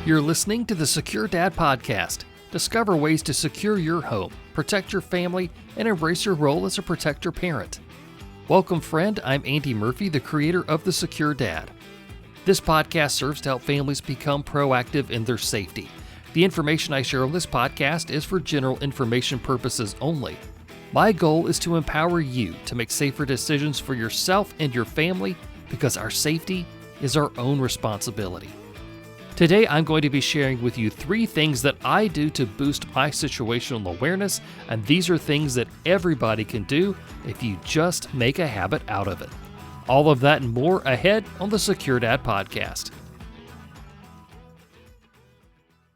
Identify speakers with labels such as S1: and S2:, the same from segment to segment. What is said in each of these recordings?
S1: You're listening to the Secure Dad Podcast. Discover ways to secure your home, protect your family, and embrace your role as a protector parent. Welcome, friend. I'm Andy Murphy, the creator of The Secure Dad. This podcast serves to help families become proactive in their safety. The information I share on this podcast is for general information purposes only. My goal is to empower you to make safer decisions for yourself and your family because our safety is our own responsibility. Today, I'm going to be sharing with you 3 things that I do to boost my situational awareness, and these are things that everybody can do if you just make a habit out of it. All of that and more ahead on the Secure Dad Podcast.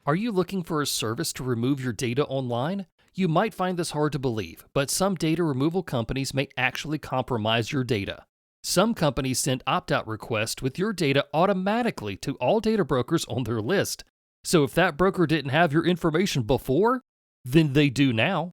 S1: Are you looking for a service to remove your data online? You might find this hard to believe, but some data removal companies may actually compromise your data. Some companies send opt-out requests with your data automatically to all data brokers on their list. So if that broker didn't have your information before, then they do now.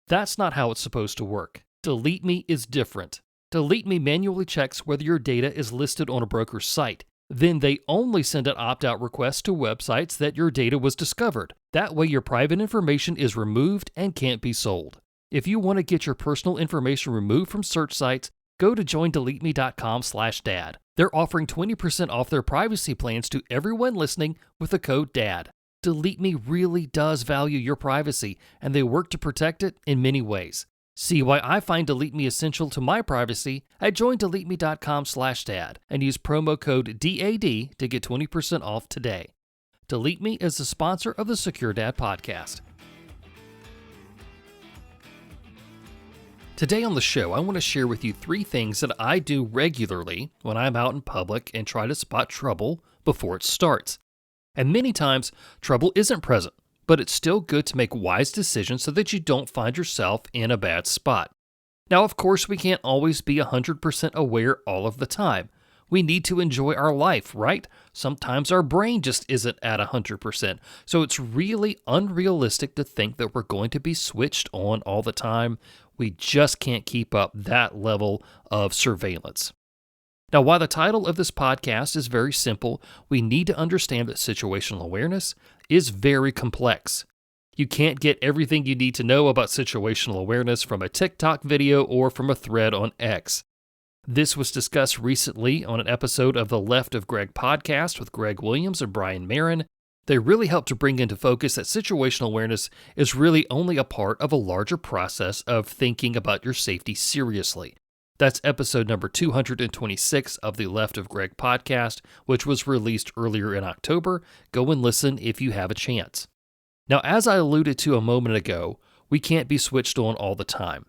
S1: That's not how it's supposed to work. Delete Me is different. Delete Me manually checks whether your data is listed on a broker's site. Then they only send an opt-out request to websites that your data was discovered. That way your private information is removed and can't be sold. If you want to get your personal information removed from search sites, go to joindeleteme.com/dad. They're offering 20% off their privacy plans to everyone listening with the code DAD. Delete Me really does value your privacy, and they work to protect it in many ways. See why I find Delete Me essential to my privacy at joindeleteme.com/dad and use promo code DAD to get 20% off today. Delete Me is the sponsor of the Secure Dad Podcast. Today on the show, I want to share with you 3 things that I do regularly when I'm out in public and try to spot trouble before it starts. And many times, trouble isn't present, but it's still good to make wise decisions so that you don't find yourself in a bad spot. Now, of course, we can't always be 100% aware all of the time. We need to enjoy our life, right? Sometimes our brain just isn't at 100%, so it's really unrealistic to think that we're going to be switched on all the time. We just can't keep up that level of surveillance. Now, while the title of this podcast is very simple, we need to understand that situational awareness is very complex. You can't get everything you need to know about situational awareness from a TikTok video or from a thread on X. This was discussed recently on an episode of the Left of Greg podcast with Greg Williams and Brian Marin. They really help to bring into focus that situational awareness is really only a part of a larger process of thinking about your safety seriously. That's episode number 226 of the Left of Greg podcast, which was released earlier in October. Go and listen if you have a chance. Now, as I alluded to a moment ago, we can't be switched on all the time.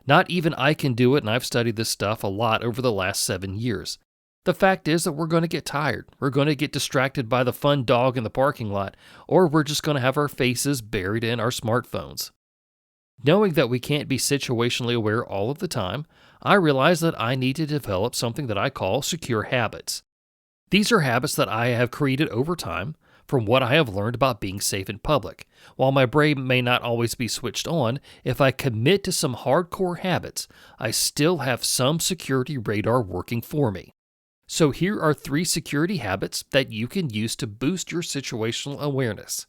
S1: Not even I can do it, and I've studied this stuff a lot over the last 7 years. The fact is that we're going to get tired. We're going to get distracted by the fun dog in the parking lot, or we're just going to have our faces buried in our smartphones. Knowing that we can't be situationally aware all of the time, I realized that I need to develop something that I call secure habits. These are habits that I have created over time from what I have learned about being safe in public. While my brain may not always be switched on, if I commit to some hardcore habits, I still have some security radar working for me. So here are 3 security habits that you can use to boost your situational awareness.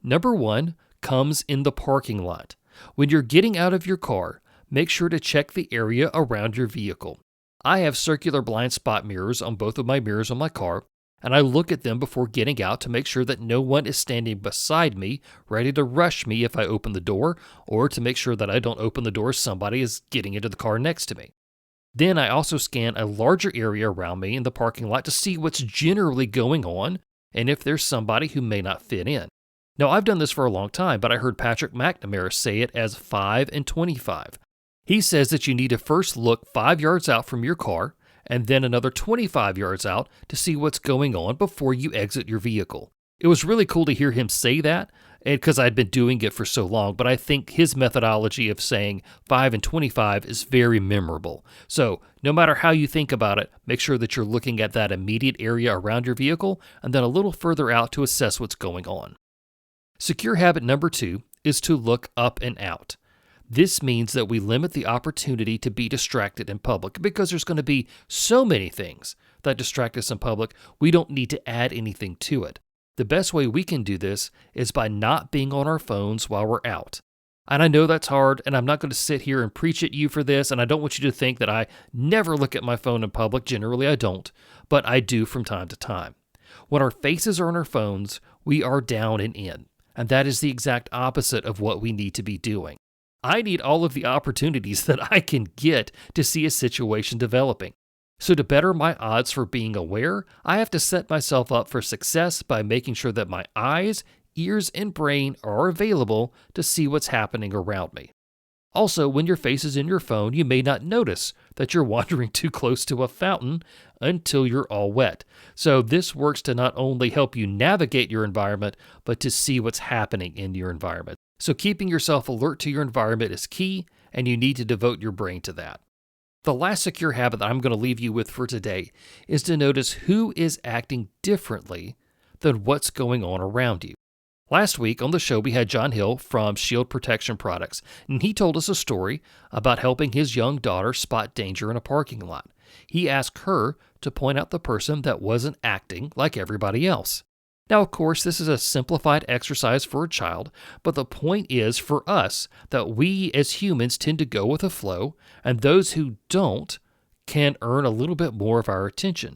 S1: Number 1 comes in the parking lot. When you're getting out of your car, make sure to check the area around your vehicle. I have circular blind spot mirrors on both of my mirrors on my car, and I look at them before getting out to make sure that no one is standing beside me, ready to rush me if I open the door, or to make sure that I don't open the door as somebody is getting into the car next to me. Then I also scan a larger area around me in the parking lot to see what's generally going on and if there's somebody who may not fit in. Now, I've done this for a long time, but I heard Patrick McNamara say it as 5 and 25. He says that you need to first look 5 yards out from your car and then another 25 yards out to see what's going on before you exit your vehicle. It was really cool to hear him say that, because I'd been doing it for so long, but I think his methodology of saying 5 and 25 is very memorable. So no matter how you think about it, make sure that you're looking at that immediate area around your vehicle and then a little further out to assess what's going on. Secure habit number 2 is to look up and out. This means that we limit the opportunity to be distracted in public because there's going to be so many things that distract us in public, we don't need to add anything to it. The best way we can do this is by not being on our phones while we're out. And I know that's hard, and I'm not going to sit here and preach at you for this, and I don't want you to think that I never look at my phone in public. Generally, I don't, but I do from time to time. When our faces are on our phones, we are down and in, and that is the exact opposite of what we need to be doing. I need all of the opportunities that I can get to see a situation developing. So to better my odds for being aware, I have to set myself up for success by making sure that my eyes, ears, and brain are available to see what's happening around me. Also, when your face is in your phone, you may not notice that you're wandering too close to a fountain until you're all wet. So this works to not only help you navigate your environment, but to see what's happening in your environment. So keeping yourself alert to your environment is key, and you need to devote your brain to that. The last secure habit that I'm going to leave you with for today is to notice who is acting differently than what's going on around you. Last week on the show, we had John Hill from Shield Protection Products, and he told us a story about helping his young daughter spot danger in a parking lot. He asked her to point out the person that wasn't acting like everybody else. Now, of course, this is a simplified exercise for a child, but the point is for us that we as humans tend to go with the flow, and those who don't can earn a little bit more of our attention.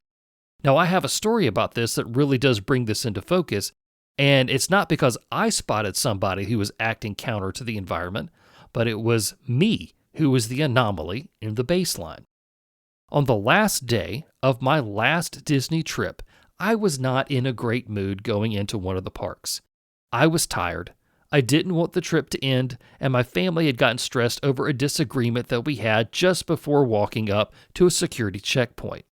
S1: Now, I have a story about this that really does bring this into focus, and it's not because I spotted somebody who was acting counter to the environment, but it was me who was the anomaly in the baseline. On the last day of my last Disney trip, I was not in a great mood going into one of the parks. I was tired. I didn't want the trip to end, and my family had gotten stressed over a disagreement that we had just before walking up to a security checkpoint.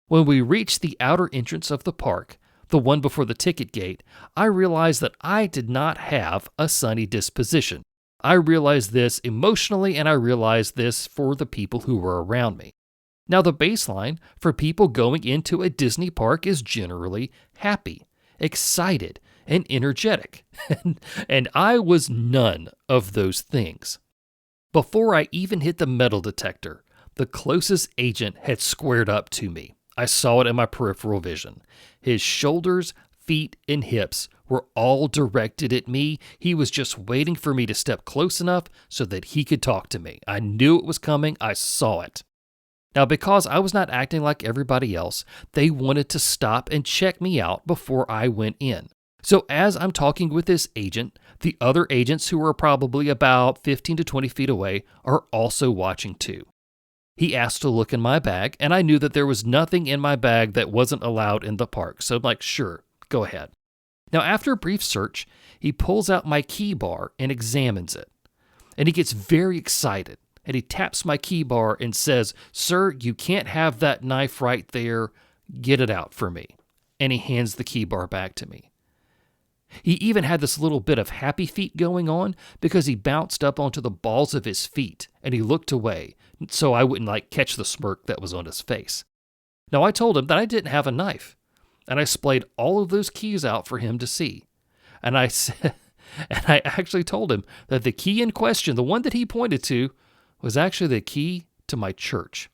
S1: When we reached the outer entrance of the park, the one before the ticket gate, I realized that I did not have a sunny disposition. I realized this emotionally, and I realized this for the people who were around me. Now, the baseline for people going into a Disney park is generally happy, excited, and energetic. And I was none of those things. Before I even hit the metal detector, the closest agent had squared up to me. I saw it in my peripheral vision. His shoulders, feet, and hips were all directed at me. He was just waiting for me to step close enough so that he could talk to me. I knew it was coming. I saw it. Now, because I was not acting like everybody else, they wanted to stop and check me out before I went in. So as I'm talking with this agent, the other agents who are probably about 15 to 20 feet away are also watching too. He asked to look in my bag, and I knew that there was nothing in my bag that wasn't allowed in the park. So I'm like, sure, go ahead. Now, after a brief search, he pulls out my key bar and examines it. And he gets very excited. And he taps my key bar and says, "Sir, you can't have that knife right there. Get it out for me." And he hands the key bar back to me. He even had this little bit of happy feet going on because he bounced up onto the balls of his feet and he looked away so I wouldn't catch the smirk that was on his face. Now, I told him that I didn't have a knife, and I splayed all of those keys out for him to see. And I said, and I actually told him that the key in question, the one that he pointed to, was actually the key to my church.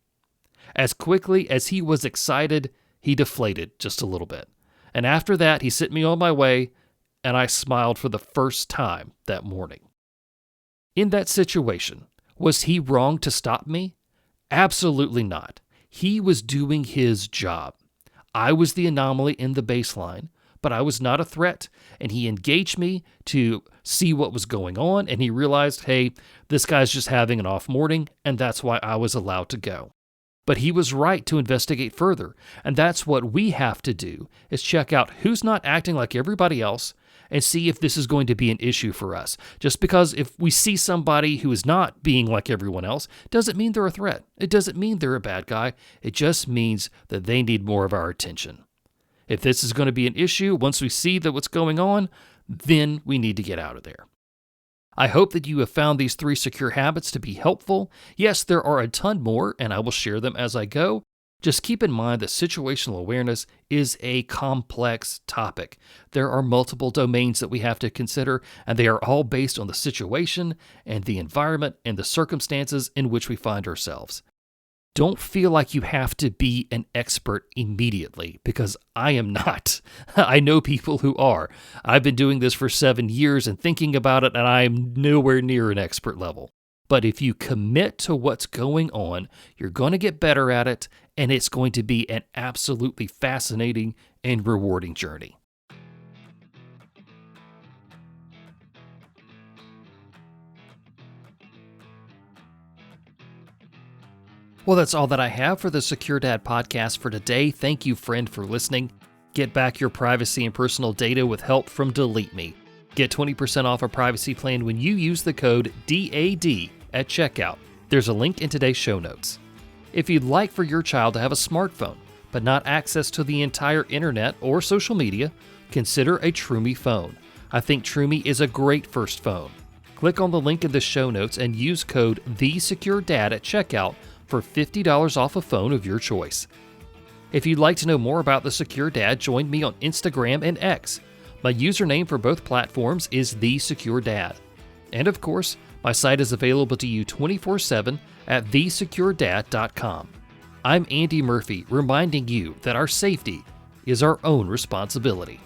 S1: As quickly as he was excited, he deflated just a little bit. And after that, he sent me on my way, and I smiled for the first time that morning. In that situation, was he wrong to stop me? Absolutely not. He was doing his job. I was the anomaly in the baseline, but I was not a threat, and he engaged me to see what was going on, and he realized, hey, this guy's just having an off morning, and that's why I was allowed to go. But he was right to investigate further, and that's what we have to do, is check out who's not acting like everybody else and see if this is going to be an issue for us. Just because if we see somebody who is not being like everyone else, doesn't mean they're a threat. It doesn't mean they're a bad guy. It just means that they need more of our attention. If this is going to be an issue, once we see that what's going on, then we need to get out of there. I hope that you have found these 3 secure habits to be helpful. Yes, there are a ton more, and I will share them as I go. Just keep in mind that situational awareness is a complex topic. There are multiple domains that we have to consider, and they are all based on the situation and the environment and the circumstances in which we find ourselves. Don't feel like you have to be an expert immediately, because I am not. I know people who are. I've been doing this for 7 years and thinking about it, and I'm nowhere near an expert level. But if you commit to what's going on, you're going to get better at it, and it's going to be an absolutely fascinating and rewarding journey. Well, that's all that I have for the Secure Dad podcast for today. Thank you, friend, for listening. Get back your privacy and personal data with help from Delete Me. Get 20% off a privacy plan when you use the code DAD at checkout. There's a link in today's show notes. If you'd like for your child to have a smartphone, but not access to the entire internet or social media, consider a TrueMe phone. I think TrueMe is a great first phone. Click on the link in the show notes and use code TheSecureDad at checkout for $50 off a phone of your choice. If you'd like to know more about the Secure Dad, join me on Instagram and X. My username for both platforms is TheSecureDad. And of course, my site is available to you 24/7 at thesecuredad.com. I'm Andy Murphy, reminding you that our safety is our own responsibility.